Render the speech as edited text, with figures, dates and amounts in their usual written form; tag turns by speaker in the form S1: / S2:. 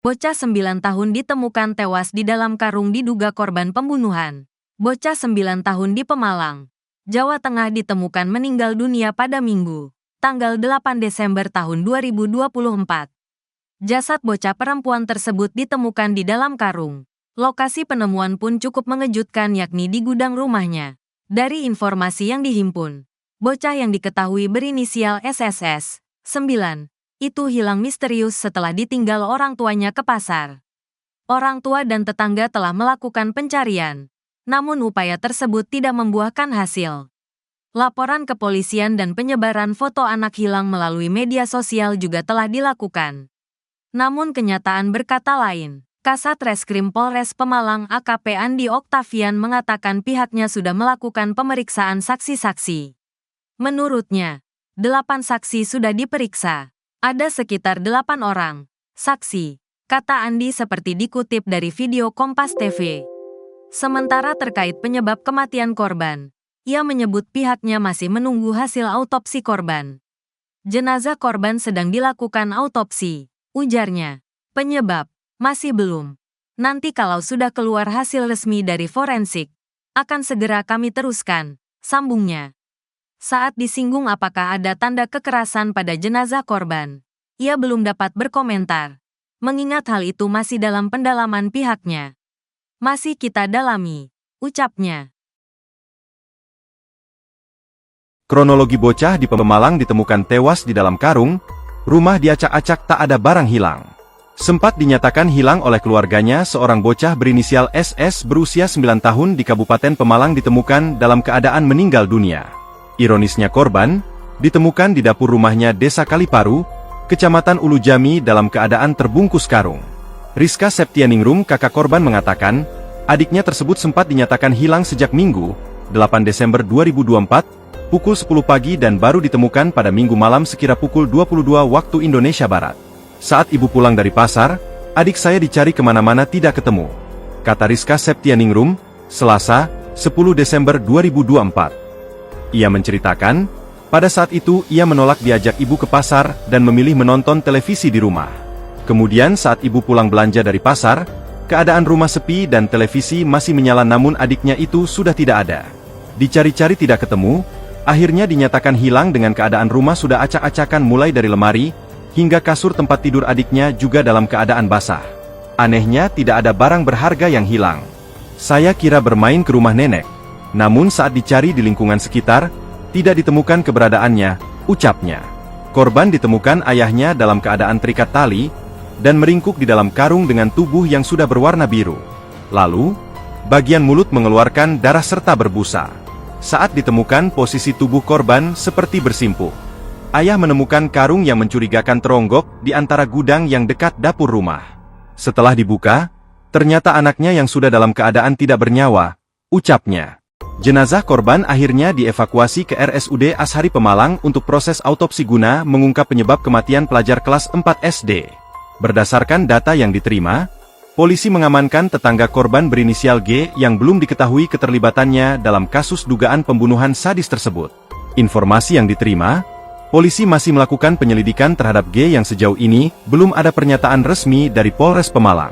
S1: Bocah 9 tahun ditemukan tewas di dalam karung diduga korban pembunuhan. Bocah 9 tahun di Pemalang, Jawa Tengah ditemukan meninggal dunia pada Minggu, tanggal 8 Desember tahun 2024. Jasad bocah perempuan tersebut ditemukan di dalam karung. Lokasi penemuan pun cukup mengejutkan, yakni di gudang rumahnya. Dari informasi yang dihimpun, bocah yang diketahui berinisial SSS, 9, itu hilang misterius setelah ditinggal orang tuanya ke pasar. Orang tua dan tetangga telah melakukan pencarian, namun upaya tersebut tidak membuahkan hasil. Laporan kepolisian dan penyebaran foto anak hilang melalui media sosial juga telah dilakukan. Namun kenyataan berkata lain. Kasat Reskrim Polres Pemalang AKP Andi Oktavian mengatakan pihaknya sudah melakukan pemeriksaan saksi-saksi. Menurutnya, 8 saksi sudah diperiksa. Ada sekitar 8 orang saksi, kata Andi seperti dikutip dari video Kompas TV. Sementara terkait penyebab kematian korban, ia menyebut pihaknya masih menunggu hasil autopsi korban. Jenazah korban sedang dilakukan autopsi, ujarnya. Penyebab masih belum. Nanti kalau sudah keluar hasil resmi dari forensik, akan segera kami teruskan, sambungnya. Saat disinggung apakah ada tanda kekerasan pada jenazah korban, ia belum dapat berkomentar, mengingat hal itu masih dalam pendalaman pihaknya. Masih kita dalami, ucapnya.
S2: Kronologi bocah di Pemalang ditemukan tewas di dalam karung, rumah diacak-acak tak ada barang hilang. Sempat dinyatakan hilang oleh keluarganya, seorang bocah berinisial SS berusia 9 tahun di Kabupaten Pemalang ditemukan dalam keadaan meninggal dunia. Ironisnya korban ditemukan di dapur rumahnya Desa Kaliparu, Kecamatan Ulu Jami dalam keadaan terbungkus karung. Rizka Septianingrum, kakak korban mengatakan, adiknya tersebut sempat dinyatakan hilang sejak Minggu, 8 Desember 2024, pukul 10 pagi dan baru ditemukan pada Minggu malam sekira pukul 22 waktu Indonesia Barat. Saat ibu pulang dari pasar, adik saya dicari kemana-mana tidak ketemu, kata Rizka Septianingrum, Selasa, 10 Desember 2024. Ia menceritakan, pada saat itu ia menolak diajak ibu ke pasar dan memilih menonton televisi di rumah. Kemudian saat ibu pulang belanja dari pasar, keadaan rumah sepi dan televisi masih menyala, namun adiknya itu sudah tidak ada. Dicari-cari tidak ketemu, akhirnya dinyatakan hilang dengan keadaan rumah sudah acak-acakan mulai dari lemari, hingga kasur tempat tidur adiknya juga dalam keadaan basah. Anehnya tidak ada barang berharga yang hilang. Saya kira bermain ke rumah nenek. Namun saat dicari di lingkungan sekitar, tidak ditemukan keberadaannya, ucapnya. Korban ditemukan ayahnya dalam keadaan terikat tali, dan meringkuk di dalam karung dengan tubuh yang sudah berwarna biru. Lalu, bagian mulut mengeluarkan darah serta berbusa. Saat ditemukan posisi tubuh korban seperti bersimpuh. Ayah menemukan karung yang mencurigakan teronggok di antara gudang yang dekat dapur rumah. Setelah dibuka, ternyata anaknya yang sudah dalam keadaan tidak bernyawa, ucapnya. Jenazah korban akhirnya dievakuasi ke RSUD Ashari Pemalang untuk proses autopsi guna mengungkap penyebab kematian pelajar kelas 4 SD. Berdasarkan data yang diterima, polisi mengamankan tetangga korban berinisial G yang belum diketahui keterlibatannya dalam kasus dugaan pembunuhan sadis tersebut. Informasi yang diterima, polisi masih melakukan penyelidikan terhadap G yang sejauh ini belum ada pernyataan resmi dari Polres Pemalang.